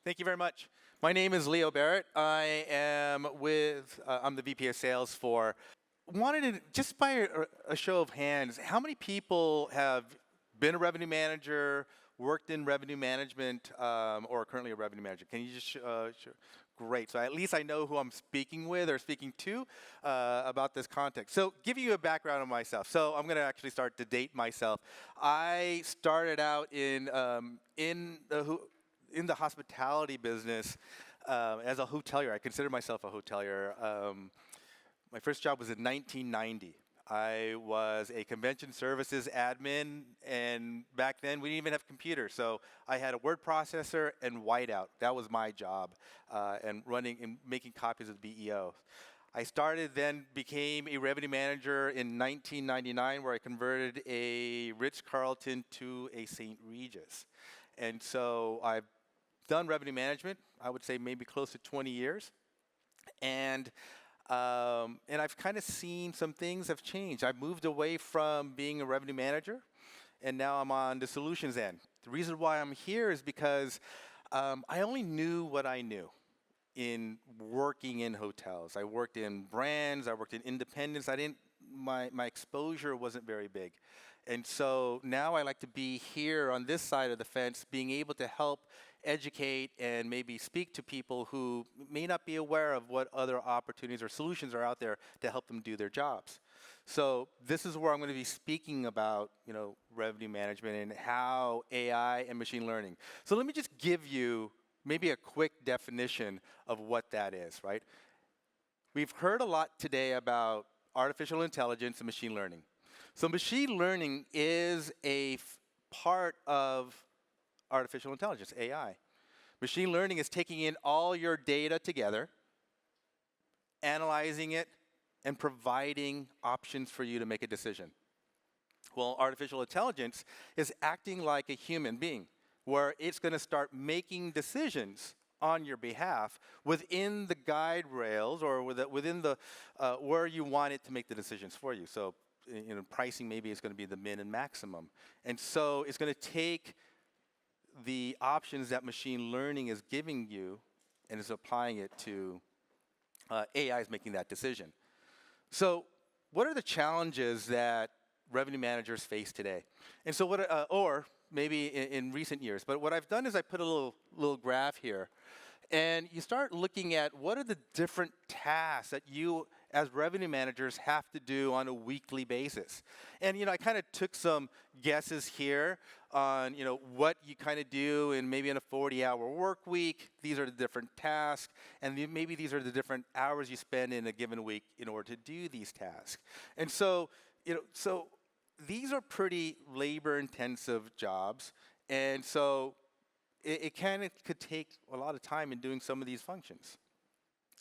Thank you very much. My name is Leo Barrit. I am I'm the VP of Sales for, wanted to, just by a show of hands, how many people have been a revenue manager, worked in revenue management, or are currently a revenue manager? Can you just, great. So at least I know who I'm speaking with or speaking to about this context. So giving you a background on myself. So I'm going to actually start to date myself. I started out in the hospitality business as a hotelier. I consider myself a hotelier. My first job was in 1990. I was a convention services admin, and back then we didn't even have computers. So I had a word processor and whiteout. That was my job, and running and making copies of the BEO. I started then, became a revenue manager in 1999, where I converted a Ritz-Carlton to a St. Regis. And so I've done revenue management, I would say maybe close to 20 years. And I've kind of seen some things have changed. I've moved away from being a revenue manager, and now I'm on the solutions end. The reason why I'm here is because I only knew what I knew in working in hotels. I worked in brands, I worked in independents. My exposure wasn't very big. And so now I like to be here on this side of the fence, being able to help educate and maybe speak to people who may not be aware of what other opportunities or solutions are out there to help them do their jobs. So this is where I'm going to be speaking about, revenue management and how AI and machine learning. So let me just give you maybe a quick definition of what that is, right? We've heard a lot today about artificial intelligence and machine learning. So machine learning is a part of artificial intelligence, AI. Machine learning is taking in all your data together, analyzing it, and providing options for you to make a decision. Well, artificial intelligence is acting like a human being, where it's going to start making decisions on your behalf within the guide rails or within the where you want it to make the decisions for you. So, pricing maybe is going to be the min and maximum, and so it's going to take the options that machine learning is giving you and is applying it to AI is making that decision. So what are the challenges that revenue managers face today? And so or maybe in recent years, but what I've done is I put a little graph here, and you start looking at what are the different tasks that you as revenue managers have to do on a weekly basis. And I kind of took some guesses here on what you kind of do in maybe in a 40-hour work week. These are the different tasks, and maybe these are the different hours you spend in a given week in order to do these tasks. And so so these are pretty labor-intensive jobs, and so it could take a lot of time in doing some of these functions.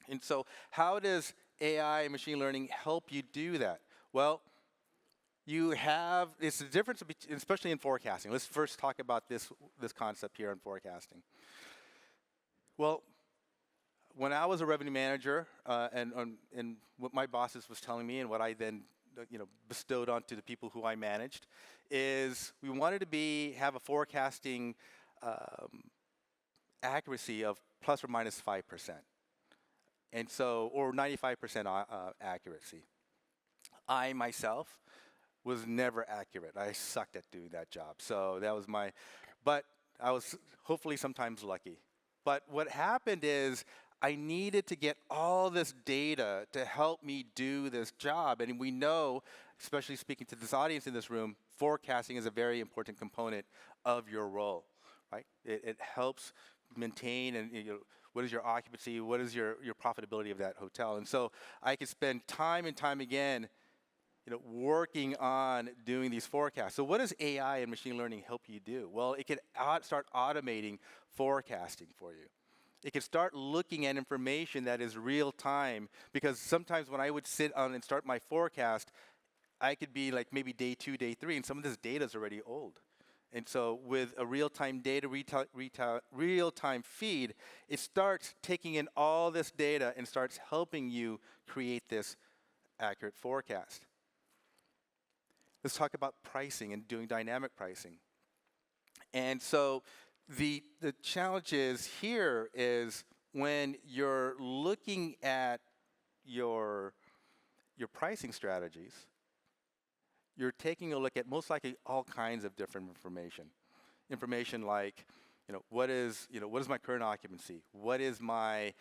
And so how does AI and machine learning help you do that? Well, it's the difference, especially in forecasting. Let's first talk about this concept here in forecasting. Well, when I was a revenue manager, and what my bosses was telling me and what I then bestowed onto the people who I managed, is we wanted to have a forecasting accuracy of plus or minus 5%. And so, or 95% accuracy. I myself was never accurate. I sucked at doing that job. So that was but I was hopefully sometimes lucky. But what happened is I needed to get all this data to help me do this job. And we know, especially speaking to this audience in this room, forecasting is a very important component of your role, right? It helps maintain and what is your occupancy, what is your profitability of that hotel. And so I could spend time and time again working on doing these forecasts. So what does AI and machine learning help you do? Well, it can start automating forecasting for you. It can start looking at information that is real time, because sometimes when I would sit on and start my forecast, I could be like maybe day 2, day 3, and some of this data is already old. And so with a real-time data, real-time feed, it starts taking in all this data and starts helping you create this accurate forecast. Let's talk about pricing and doing dynamic pricing. And so The challenge is here is when you're looking at your pricing strategies, you're taking a look at most likely all kinds of different information. Information like, what is my current occupancy? What is my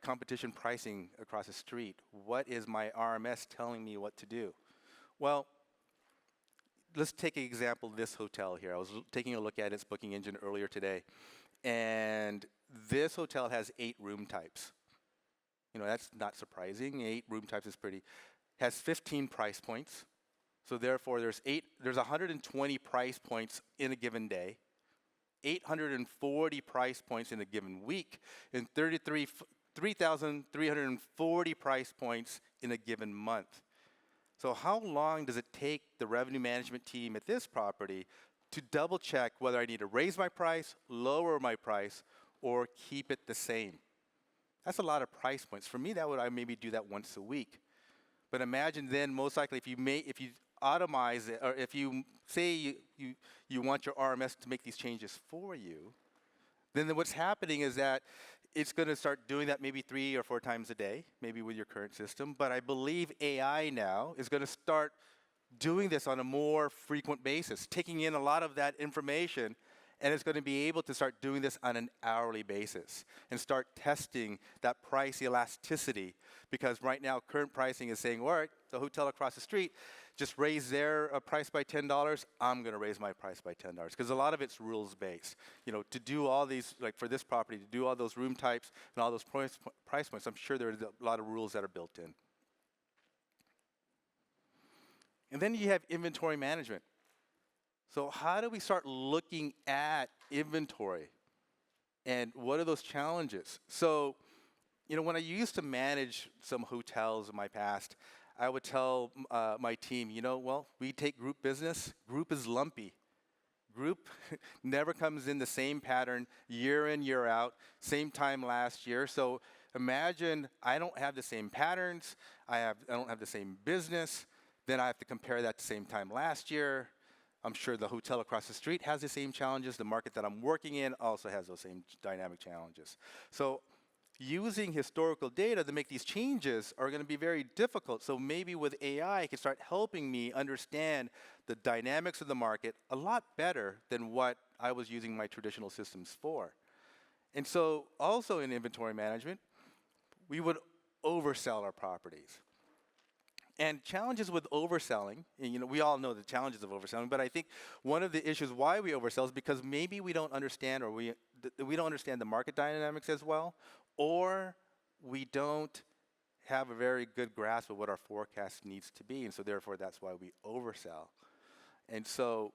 competition pricing across the street? What is my RMS telling me what to do? Well, let's take an example of this hotel here. I was taking a look at its booking engine earlier today, and this hotel has 8 room types. That's not surprising. 8 room types is pretty. Has 15 price points. So therefore, there's 120 price points in a given day, 840 price points in a given week, and 3,340 price points in a given month. So how long does it take the revenue management team at this property to double check whether I need to raise my price, lower my price, or keep it the same? That's a lot of price points. For me, I maybe do that once a week. But imagine then, most likely, if you automize it, or if you say you want your RMS to make these changes for you, then what's happening is that it's going to start doing that maybe 3 or 4 times a day, maybe with your current system. But I believe AI now is going to start doing this on a more frequent basis, taking in a lot of that information, and it's going to be able to start doing this on an hourly basis and start testing that price elasticity. Because right now, current pricing is saying, all right, the hotel across the street just raised their price by $10. I'm going to raise my price by $10. Because a lot of it's rules-based. To do all these, like for this property, to do all those room types and all those price points, I'm sure there's a lot of rules that are built in. And then you have inventory management. So how do we start looking at inventory? And what are those challenges? So, when I used to manage some hotels in my past, I would tell my team, we take group business. Group is lumpy. Group never comes in the same pattern year in, year out, same time last year. So imagine I don't have the same patterns. I don't have the same business. Then I have to compare that to same time last year. I'm sure the hotel across the street has the same challenges. The market that I'm working in also has those same dynamic challenges. So using historical data to make these changes are going to be very difficult. So maybe with AI, it can start helping me understand the dynamics of the market a lot better than what I was using my traditional systems for. And so also in inventory management, we would oversell our properties. And challenges with overselling, and we all know the challenges of overselling, but I think one of the issues why we oversell is because maybe we don't understand, or we don't understand the market dynamics as well, or we don't have a very good grasp of what our forecast needs to be, and so therefore that's why we oversell. And so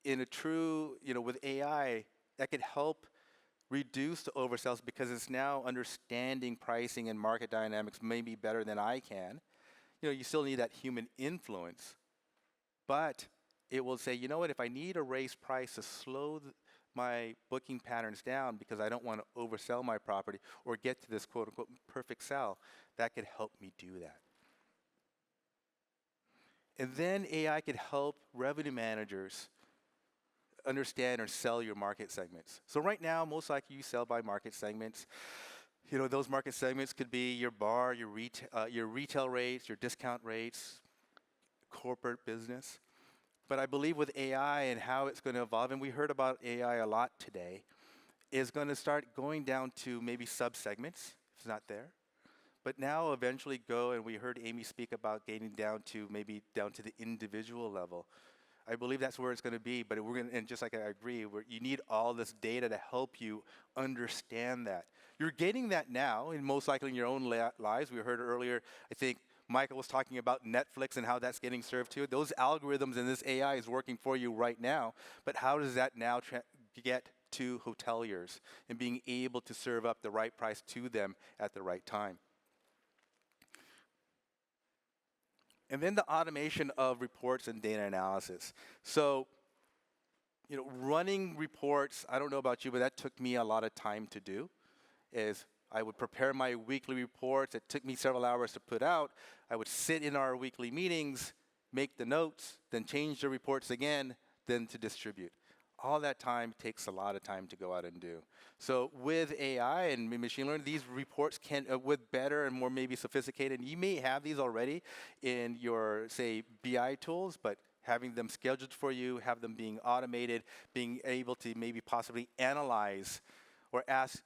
in a true, with AI, that could help reduce the oversells because it's now understanding pricing and market dynamics maybe better than I can. You still need that human influence, but it will say, if I need to raise price to slow my booking patterns down because I don't want to oversell my property or get to this quote-unquote perfect sell, that could help me do that. And then AI could help revenue managers understand or sell your market segments. So right now, most likely you sell by market segments. Those market segments could be your bar, your retail rates, your discount rates, corporate business. But I believe with AI and how it's going to evolve, and we heard about AI a lot today, is going to start going down to maybe sub-segments, if it's not there. But now eventually go, and we heard Amy speak about getting down to the individual level. I believe that's where it's going to be, but and just like I agree, you need all this data to help you understand that. You're getting that now, and most likely in your own lives. We heard earlier, I think Michael was talking about Netflix and how that's getting served to you. Those algorithms and this AI is working for you right now, but how does that now get to hoteliers and being able to serve up the right price to them at the right time? And then the automation of reports and data analysis. So, running reports, I don't know about you, but that took me a lot of time to do. Is I would prepare my weekly reports. It took me several hours to put out. I would sit in our weekly meetings, make the notes, then change the reports again, then to distribute. All that time takes a lot of time to go out and do. So with AI and machine learning, these reports can, with better and more maybe sophisticated, you may have these already in your, say, BI tools, but having them scheduled for you, have them being automated, being able to maybe possibly analyze or ask,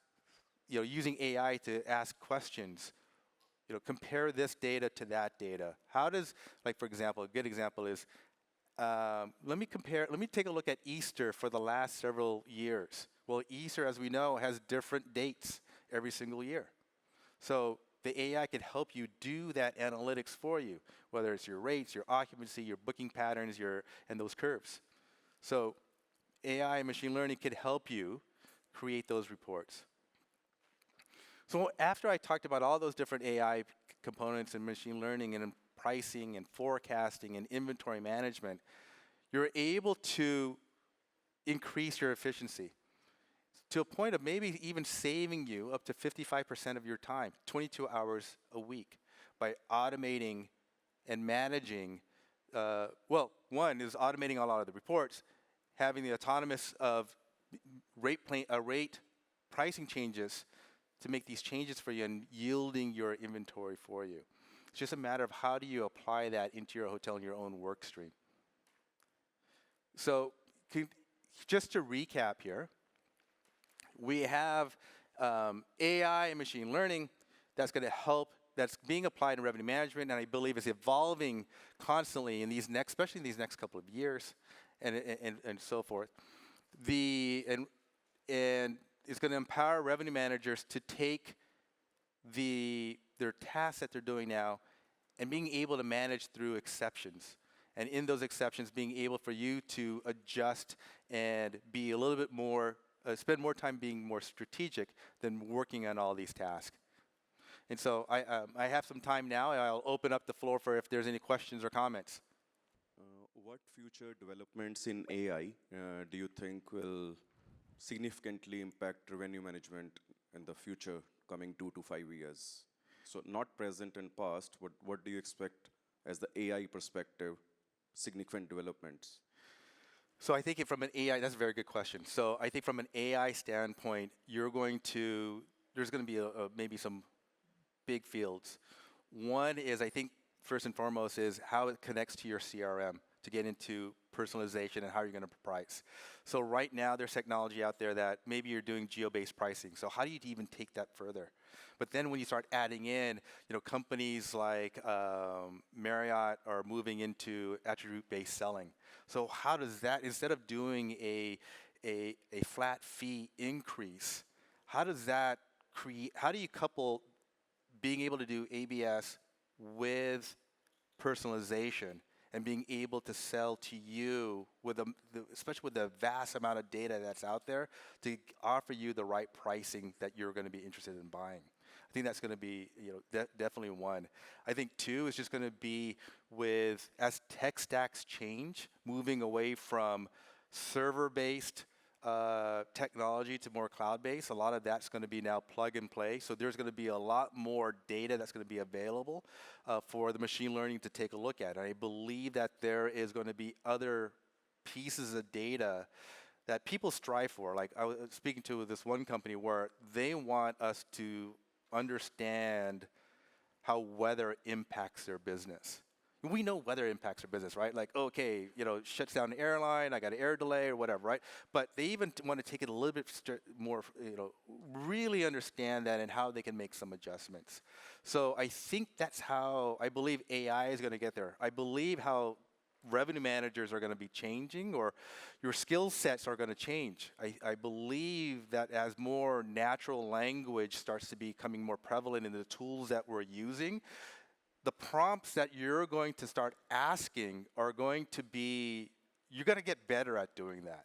using AI to ask questions. Compare this data to that data. How does, like for example, a good example is, let me take a look at Easter for the last several years. Well, Easter, as we know, has different dates every single year. So the AI can help you do that analytics for you, whether it's your rates, your occupancy, your booking patterns, and those curves. So AI and machine learning could help you create those reports. So after I talked about all those different AI components and machine learning and pricing and forecasting and inventory management, you're able to increase your efficiency to a point of maybe even saving you up to 55% of your time, 22 hours a week, by automating and managing. One is automating a lot of the reports, having the autonomous of rate pricing changes to make these changes for you and yielding your inventory for you. It's just a matter of how do you apply that into your hotel and your own work stream. So just to recap here, we have AI and machine learning that's going to help, that's being applied in revenue management, and I believe is evolving constantly in these next, especially in these next couple of years, and so forth. And it's going to empower revenue managers to take their tasks that they're doing now and being able to manage through exceptions. And in those exceptions, being able for you to adjust and be a little bit more, spend more time being more strategic than working on all these tasks. And so I have some time now, and I'll open up the floor for if there's any questions or comments. What future developments in AI do you think will significantly impact revenue management in the future, coming 2 to 5 years? So not present and past, but what do you expect as the AI perspective, significant developments? So I think from an AI, that's a very good question. So I think from an AI standpoint, there's going to be maybe some big fields. One is, I think, first and foremost, is how it connects to your CRM to get into personalization and how you're going to price. So right now, there's technology out there that maybe you're doing geo-based pricing. So how do you even take that further? But then when you start adding in, companies like Marriott are moving into attribute-based selling. So how does that, instead of doing a flat fee increase, how does that how do you couple being able to do ABS with personalization and being able to sell to you, especially with the vast amount of data that's out there, to offer you the right pricing that you're going to be interested in buying? I think that's going to be definitely one. I think two is just going to be as tech stacks change, moving away from server-based technology to more cloud-based. A lot of that's going to be now plug and play. So there's going to be a lot more data that's going to be available for the machine learning to take a look at. And I believe that there is going to be other pieces of data that people strive for. Like I was speaking to this one company where they want us to understand how weather impacts their business. We know weather impacts their business, right? Like, okay, shuts down the airline, I got an air delay or whatever, right? But they even want to take it a little bit more, really understand that and how they can make some adjustments. So I think that's how I believe AI is going to get there. I believe how revenue managers are going to be changing, or your skill sets are going to change. I believe that as more natural language starts to be becoming more prevalent in the tools that we're using, the prompts that you're going to start asking are going to be, you're going to get better at doing that.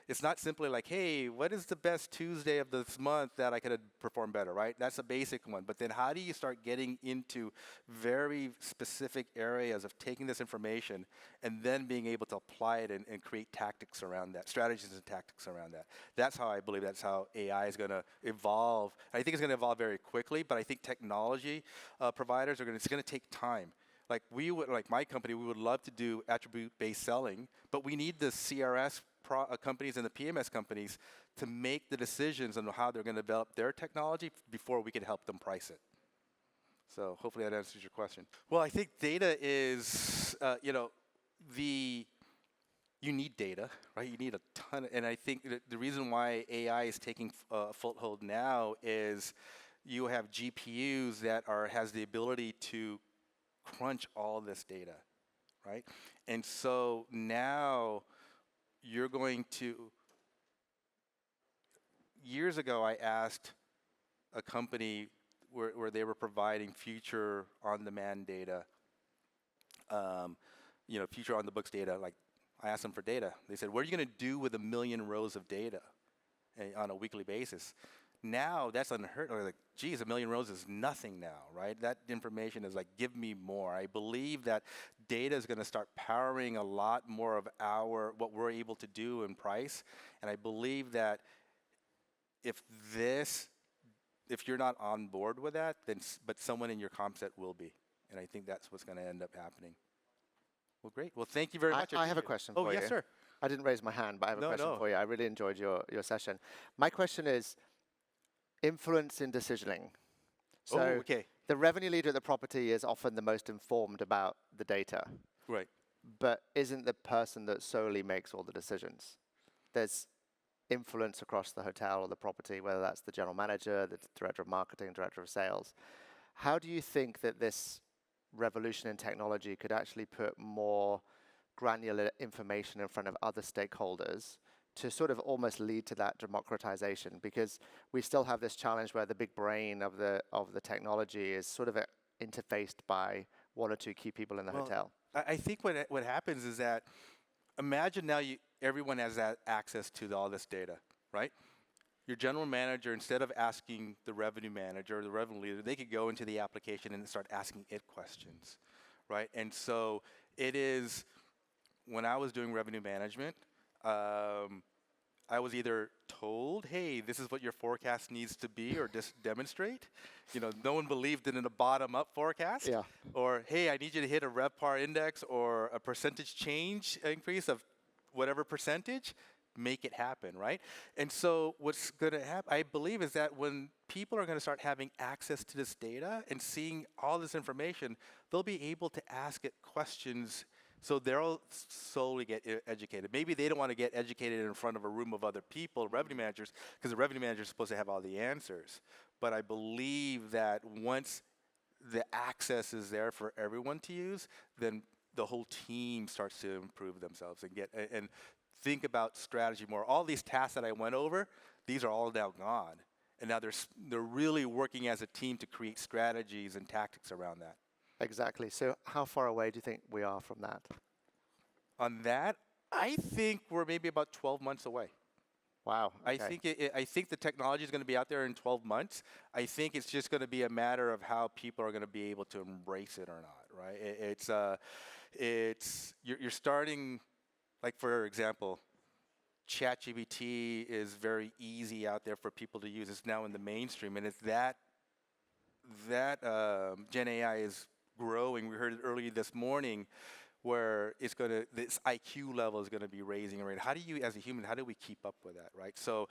It's not simply like, hey, what is the best Tuesday of this month that I could perform better, right? That's a basic one. But then how do you start getting into very specific areas of taking this information and then being able to apply it and create tactics around that, strategies and tactics around that? That's how I believe that's how AI is going to evolve. I think it's going to evolve very quickly, but I think technology providers it's going to take time. Like my company, we would love to do attribute-based selling, but we need the CRS companies and the PMS companies to make the decisions on how they're going to develop their technology before we can help them price it. So hopefully that answers your question. Well, I think data is, you need data, right? You need a ton, and I think the reason why AI is taking a foothold now is you have GPUs that has the ability to crunch all this data, right? And so now you're going to, years ago I asked a company where they were providing future on-demand data, future on-the-books data, like I asked them for data. They said, what are you going to do with 1 million rows of data on a weekly basis? Now that's unheard of. Like, geez, 1 million rows is nothing now, right? That information is like, give me more. I believe that data is going to start powering a lot more of what we're able to do in price. And I believe that if you're not on board with that, but someone in your comp set will be. And I think that's what's going to end up happening. Well, great. Well, thank you very much. I have a question for you. Oh, yes, sir. I didn't raise my hand, but I have a question for you. I really enjoyed your session. My question is influence in decisioning. So okay. The revenue leader at the property is often the most informed about the data. Right. But isn't the person that solely makes all the decisions. There's influence across the hotel or the property, whether that's the general manager, the director of marketing, director of sales. How do you think that this revolution in technology could actually put more granular information in front of other stakeholders to sort of almost lead to that democratization? Because we still have this challenge where the big brain of the technology is sort of interfaced by one or two key people in the hotel. I think what happens is that imagine now everyone has that access to all this data, right? Your general manager, instead of asking the revenue manager or the revenue leader, they could go into the application and start asking it questions, right? And so it is, when I was doing revenue management, I was either told, hey, this is what your forecast needs to be or just demonstrate. No one believed in a bottom-up forecast. Yeah. Or, hey, I need you to hit a RevPAR index or a percentage change increase of whatever percentage. Make it happen, right? And so what's going to happen, I believe, is that when people are going to start having access to this data and seeing all this information, they'll be able to ask it questions. So they'll slowly get educated. Maybe they don't want to get educated in front of a room of other people, revenue managers, because the revenue manager is supposed to have all the answers. But I believe that once the access is there for everyone to use, then the whole team starts to improve themselves and think about strategy more. All these tasks that I went over, these are all now gone. And now they're really working as a team to create strategies and tactics around that. Exactly. So how far away do you think we are from that? On that, I think we're maybe about 12 months away. Wow. Okay. I think the technology is going to be out there in 12 months. I think it's just going to be a matter of how people are going to be able to embrace it or not, right? You're starting, like for example, ChatGPT is very easy out there for people to use. It's now in the mainstream, and it's that Gen AI is growing. We heard it earlier this morning, where this IQ level is going to be raising. Right? How do you, as a human, how do we keep up with that, right? So,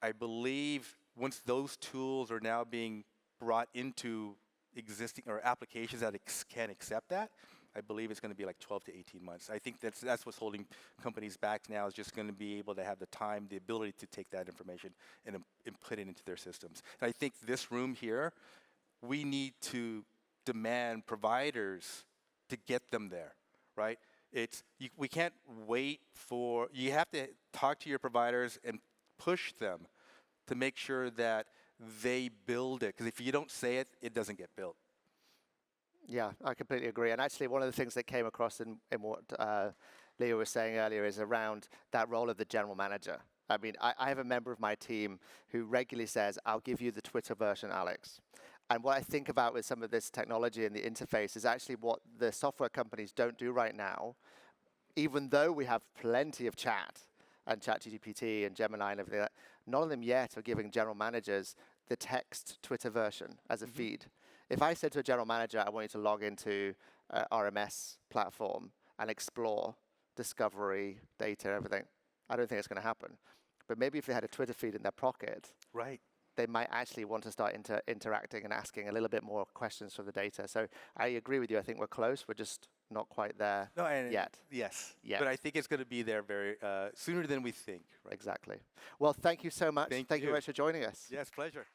I believe once those tools are now being brought into existing or applications that can accept that, I believe it's going to be like 12 to 18 months. I think that's what's holding companies back now, is just going to be able to have the time, the ability to take that information and put it into their systems. And I think this room here, we need to demand providers to get them there, right? We can't wait you have to talk to your providers and push them to make sure that they build it. Because if you don't say it, it doesn't get built. Yeah, I completely agree. And actually, one of the things that came across in what Leo was saying earlier is around that role of the general manager. I mean, I have a member of my team who regularly says, I'll give you the Twitter version, Alex. And what I think about with some of this technology and the interface is actually what the software companies don't do right now, even though we have plenty of chat and ChatGPT and Gemini and everything, none of them yet are giving general managers the text Twitter version as a feed. If I said to a general manager, I want you to log into RMS platform and explore discovery, data, everything, I don't think it's going to happen. But maybe if they had a Twitter feed in their pocket, Right. they might actually want to start interacting and asking a little bit more questions from the data. So I agree with you. I think we're close. We're just not quite there No, and yet. Yes. Yet. But I think it's going to be there very sooner than we think. Right? Exactly. Well, thank you so much. Thank you very you. much for joining us. Yes, pleasure.